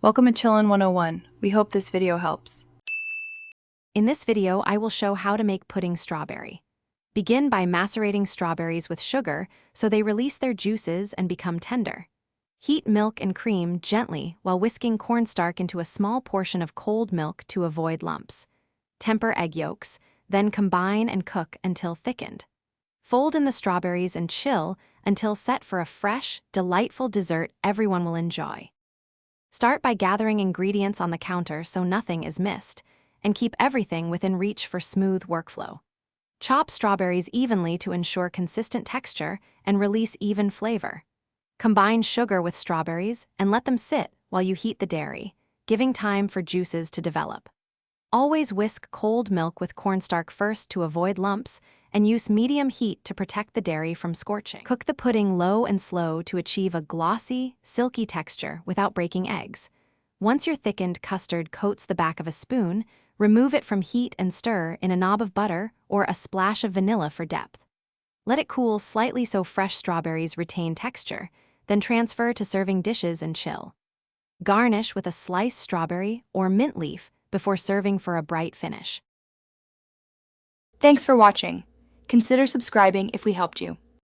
Welcome to Chillin' 101. We hope this video helps. In this video, I will show how to make pudding strawberry. Begin by macerating strawberries with sugar so they release their juices and become tender. Heat milk and cream gently while whisking cornstarch into a small portion of cold milk to avoid lumps. Temper egg yolks, then combine and cook until thickened. Fold in the strawberries and chill until set for a fresh, delightful dessert everyone will enjoy. Start by gathering ingredients on the counter so nothing is missed, and keep everything within reach for smooth workflow. Chop strawberries evenly to ensure consistent texture and release even flavor. Combine sugar with strawberries and let them sit while you heat the dairy, giving time for juices to develop. Always whisk cold milk with cornstarch first to avoid lumps, and use medium heat to protect the dairy from scorching. Cook the pudding low and slow to achieve a glossy, silky texture without breaking eggs. Once your thickened custard coats the back of a spoon, remove it from heat and stir in a knob of butter or a splash of vanilla for depth. Let it cool slightly so fresh strawberries retain texture, then transfer to serving dishes and chill. Garnish with a sliced strawberry or mint leaf before serving for a bright finish. Thanks for watching. Consider subscribing if we helped you.